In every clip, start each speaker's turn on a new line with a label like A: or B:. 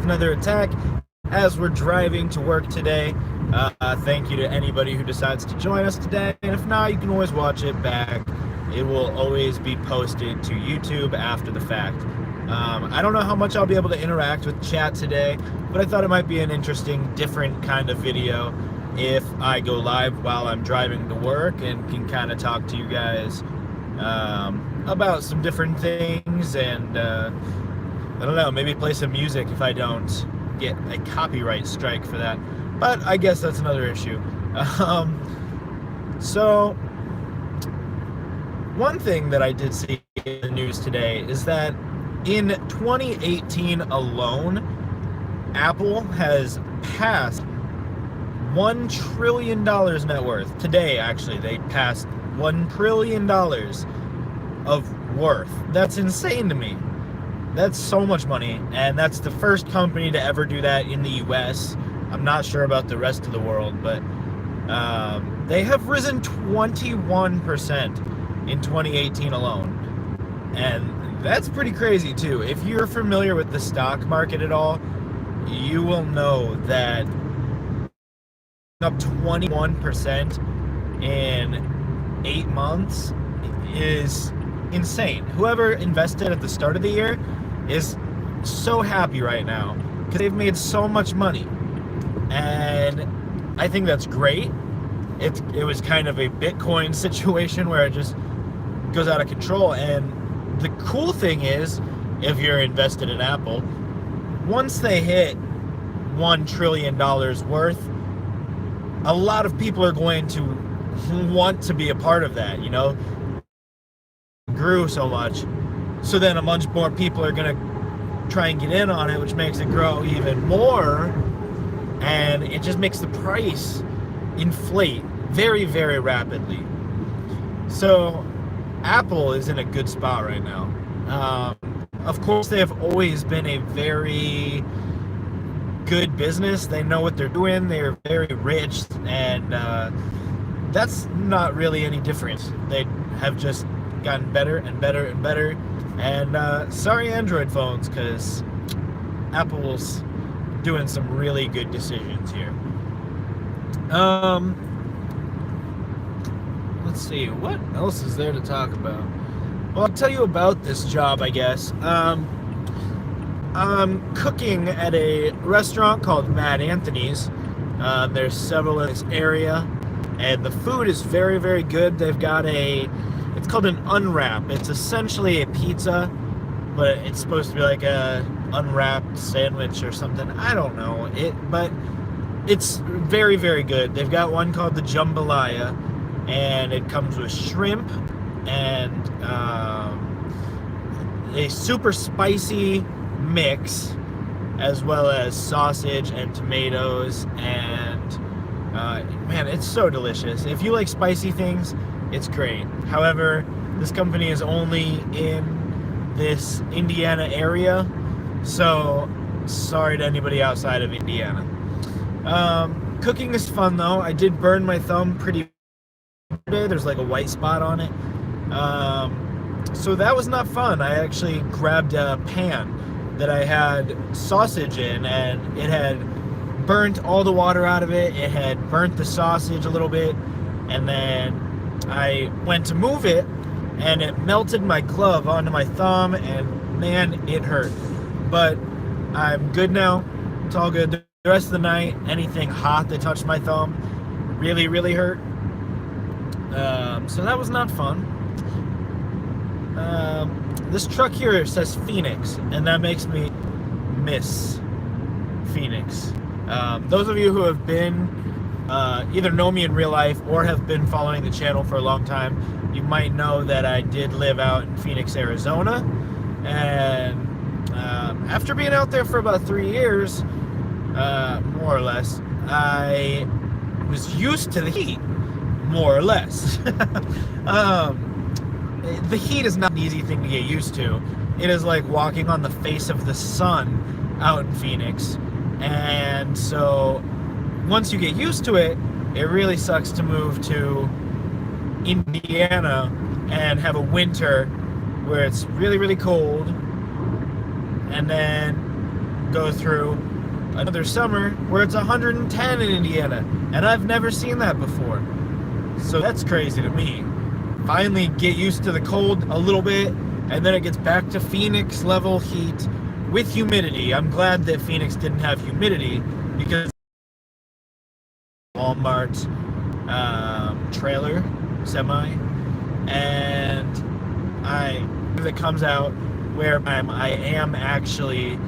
A: another attack as we're driving to work today. Thank you to anybody who decides to join us today. And if not, you can always watch it back. It will always be posted to YouTube after the fact. I don't know how much I'll be able to interact with chat today, but I thought it might be an interesting, different kind of video if I go live while I'm driving to work and can kind of talk to you guys about some different things, and I don't know, maybe play some music if I don't get a copyright strike for that. But I guess that's another issue. So one thing that I did see in the news today is that in 2018 alone, Apple has passed $1 trillion net worth. Today, actually, they passed $1 trillion of worth. That's insane to me. That's so much money, and that's the first company to ever do that in the US. I'm not sure about the rest of the world, but they have risen 21% in 2018 alone. And that's pretty crazy too. If you're familiar with the stock market at all, you will know that up 21% in 8 months is insane. Whoever invested at the start of the year is so happy right now because they've made so much money. And I think that's great. It was kind of a Bitcoin situation where it just goes out of control. And the cool thing is, if you're invested in Apple, once they hit $1 trillion worth, a lot of people are going to want to be a part of that, you know? It grew so much. So then a bunch more people are going to try and get in on it, which makes it grow even more. And it just makes the price inflate very, very rapidly. So Apple is in a good spot right now. Of course, they have always been a very good business. They know what they're doing. They're very rich, and that's not really any different. They have just gotten better and better and better. And sorry, Android phones, because Apple's doing some really good decisions here. Let's see, what else is there to talk about? Well, I'll tell you about this job, I guess. I'm cooking at a restaurant called Mad Anthony's. There's several in this area, and the food is very, very good. They've got it's called an unwrap. It's essentially a pizza, but it's supposed to be like a unwrapped sandwich or something. I don't know but it's very, very good. They've got one called the jambalaya, and it comes with shrimp and a super spicy mix, as well as sausage and tomatoes, and man, it's so delicious. If you like spicy things, it's great. However, this company is only in this Indiana area, so sorry to anybody outside of Indiana. Cooking is fun though. I did burn my thumb pretty today. There's like a white spot on it. So that was not fun. I actually grabbed a pan that I had sausage in, and it had burnt all the water out of it. It had burnt the sausage a little bit, and then I went to move it, and it melted my glove onto my thumb, and man, it hurt. But I'm good now. It's all good. The rest of the night, anything hot that touched my thumb really, really hurt. So that was not fun. This truck here says Phoenix, and that makes me miss Phoenix. Those of you who have been either know me in real life or have been following the channel for a long time, you might know that I did live out in Phoenix, Arizona, and after being out there for about 3 years, more or less, I was used to the heat, more or less. The heat is not an easy thing to get used to. It is like walking on the face of the sun out in Phoenix. And so once you get used to it, it really sucks to move to Indiana and have a winter where it's really, really cold, and then go through another summer where it's 110 in Indiana, and I've never seen that before. So that's crazy to me. Finally get used to the cold a little bit, and then it gets back to Phoenix level heat with humidity. I'm glad that Phoenix didn't have humidity, because Walmart trailer semi, and that comes out where I am actually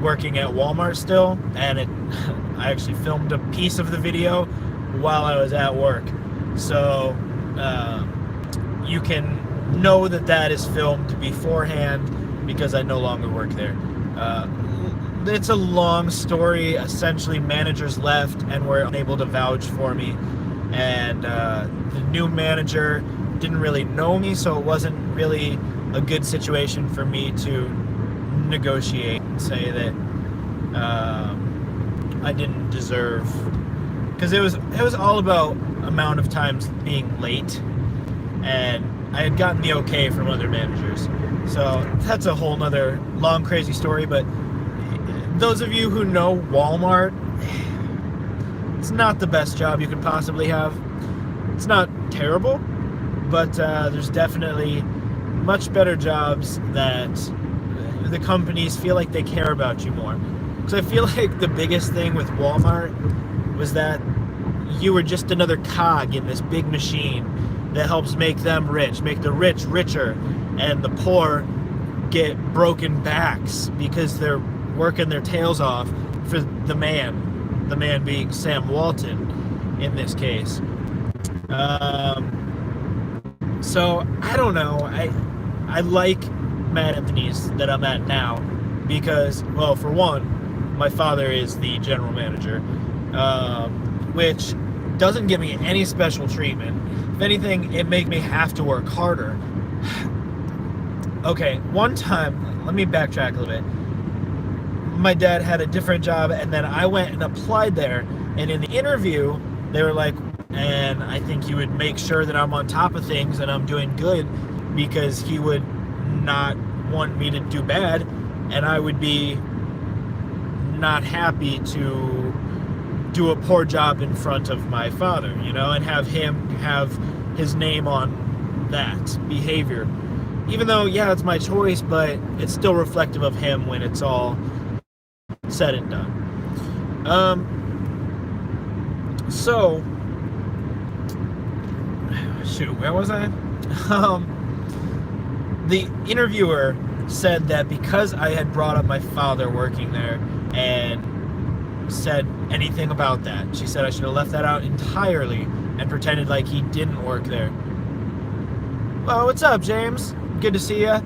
A: working at Walmart still, and I actually filmed a piece of the video while I was at work, so you can know that is filmed beforehand because I no longer work there. It's a long story. Essentially, managers left and were unable to vouch for me, and the new manager didn't really know me, so it wasn't really a good situation for me to negotiate and say that I didn't deserve, because it was all about amount of times being late, and I had gotten the okay from other managers. So that's a whole nother long crazy story, but those of you who know Walmart, it's not the best job you could possibly have. It's not terrible, but there's definitely much better jobs that the companies feel like they care about you more. Because I feel like the biggest thing with Walmart was that you were just another cog in this big machine that helps make them rich, make the rich richer, and the poor get broken backs because they're working their tails off for the man being Sam Walton in this case. So I don't know. I like Mad Anthony's that I'm at now because, well, for one, my father is the general manager, which doesn't give me any special treatment. If anything, it makes me have to work harder. Okay, one time, let me backtrack a little bit. My dad had a different job, and then I went and applied there, and in the interview, they were like, and I think he would make sure that I'm on top of things and I'm doing good, because he would not want me to do bad, and I would be not happy to do a poor job in front of my father, and have him have his name on that behavior. Even though, yeah, it's my choice, but it's still reflective of him when it's all said and done. So, shoot, where was I? The interviewer said that because I had brought up my father working there and said anything about that, she said I should have left that out entirely and pretended like he didn't work there. Well, what's up, James? Good to see ya.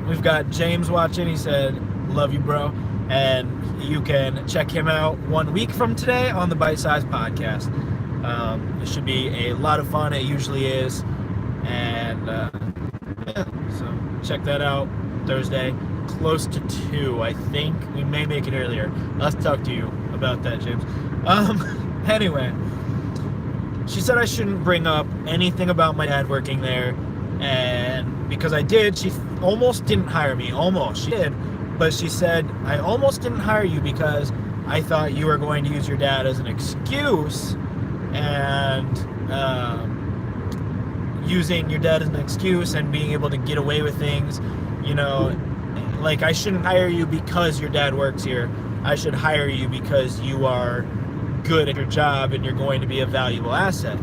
A: We've got James watching. He said, love you, bro. And you can check him out 1 week from today on the Bite Size Podcast. It should be a lot of fun. It usually is. And yeah, so check that out Thursday. Close to 2, I think. We may make it earlier. I'll have to talk to you about that, James. Anyway, she said I shouldn't bring up anything about my dad working there, and because I did, she almost didn't hire me. Almost. She did, but she said, I almost didn't hire you because I thought you were going to use your dad as an excuse, and using your dad as an excuse and being able to get away with things, like I shouldn't hire you because your dad works here. I should hire you because you are good at your job and you're going to be a valuable asset.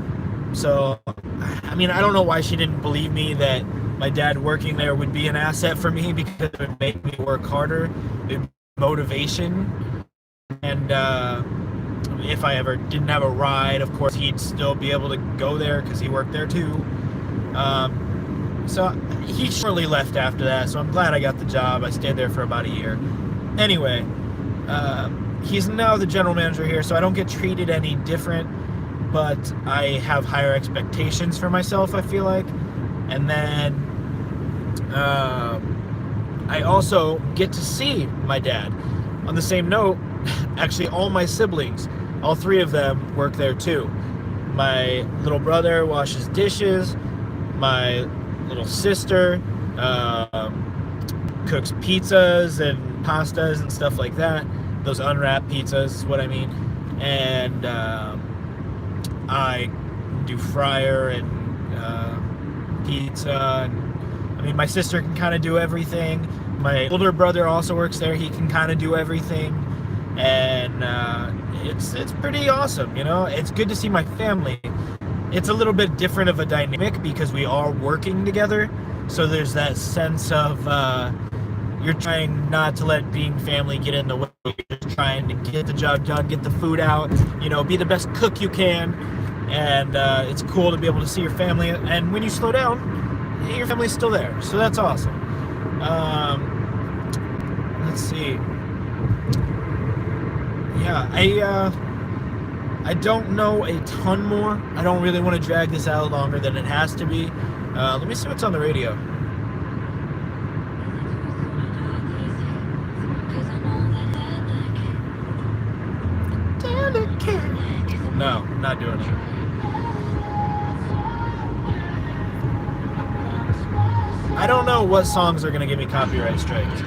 A: So, I mean, I don't know why she didn't believe me that my dad working there would be an asset for me, because it would make me work harder. It would be motivation. And if I ever didn't have a ride, of course, he'd still be able to go there because he worked there too. So he shortly left after that, so I'm glad I got the job. I stayed there for about a year. Anyway, he's now the general manager here, so I don't get treated any different, but I have higher expectations for myself, I feel like. And then I also get to see my dad. On the same note, actually all my siblings, all 3 of them work there too. My little brother washes dishes, my little sister cooks pizzas and pastas and stuff like that. Those unwrapped pizzas is what I mean. And I do fryer and pizza. And, I mean, my sister can kind of do everything. My older brother also works there. He can kind of do everything. And it's pretty awesome, you know? It's good to see my family. It's a little bit different of a dynamic because we are working together. So there's that sense of you're trying not to let being family get in the way. You're just trying to get the job done, get the food out, you know, be the best cook you can. And it's cool to be able to see your family. And when you slow down, your family's still there. So that's awesome. Let's see. Yeah, I don't know a ton more. I don't really want to drag this out longer than it has to be. Let me see what's on the radio. No, not doing it. I don't know what songs are going to give me copyright strikes.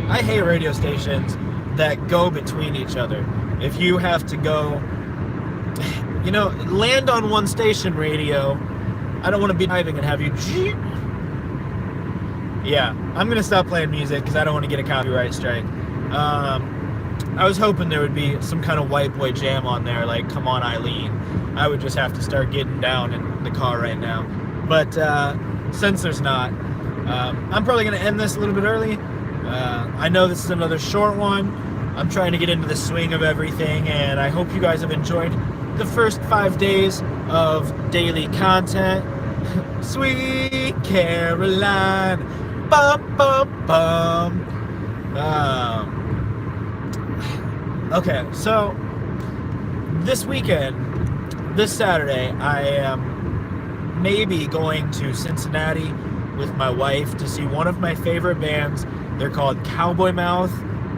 A: I hate radio stations that go between each other. If you have to go, you know, land on one station radio, I don't want to be driving and have you. Yeah, I'm gonna stop playing music because I don't want to get a copyright strike. I was hoping there would be some kind of white boy jam on there, like "Come On Eileen." I would just have to start getting down in the car right now. But since there's not, I'm probably gonna end this a little bit early. I know this is another short one. I'm trying to get into the swing of everything, and I hope you guys have enjoyed the first 5 days of daily content. Sweet Caroline, bum bum bum. Okay, so this weekend, this Saturday, I am maybe going to Cincinnati with my wife to see one of my favorite bands. They're called Cowboy Mouth,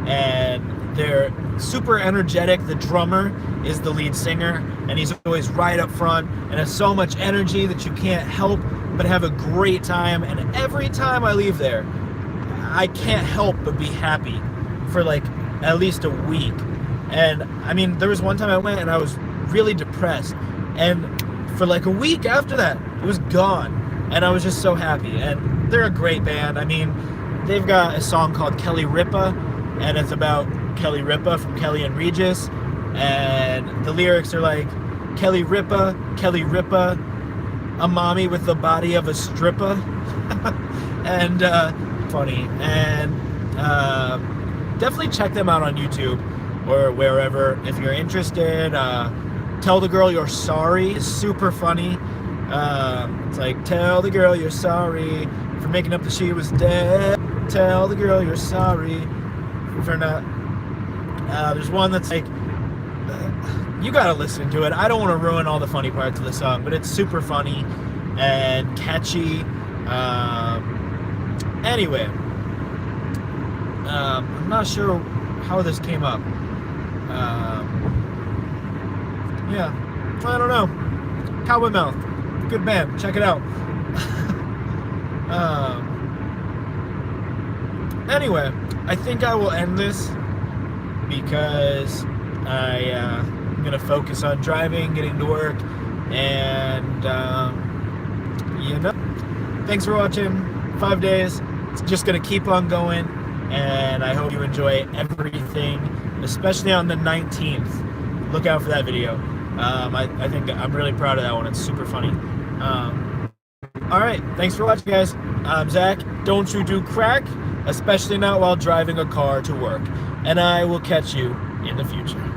A: and they're super energetic. The drummer is the lead singer, and he's always right up front and has so much energy that you can't help but have a great time. And every time I leave there, I can't help but be happy for like at least a week. And I mean, there was one time I went and I was really depressed, and for like a week after that, it was gone, and I was just so happy. And they're a great band. I mean, they've got a song called Kelly Ripa, and it's about Kelly Ripa from Kelly and Regis, and the lyrics are like, Kelly Ripa, a mommy with the body of a stripper. And funny. And definitely check them out on YouTube or wherever if you're interested. Tell the Girl You're Sorry is super funny. It's like, tell the girl you're sorry for making up that she was dead. Tell the girl you're sorry for not. There's one that's like, you gotta listen to it. I don't want to ruin all the funny parts of the song, but it's super funny and catchy. Anyway, I'm not sure how this came up. Yeah, I don't know. Cowboy Mouth, good band. Check it out. Anyway, I think I will end this because I'm gonna focus on driving, getting to work, and you know. Thanks for watching. 5 days. It's just gonna keep on going, and I hope you enjoy everything, especially on the 19th. Look out for that video. I think I'm really proud of that one. It's super funny. All right, thanks for watching, guys. I'm Zach. Don't you do crack, especially not while driving a car to work. And I will catch you in the future.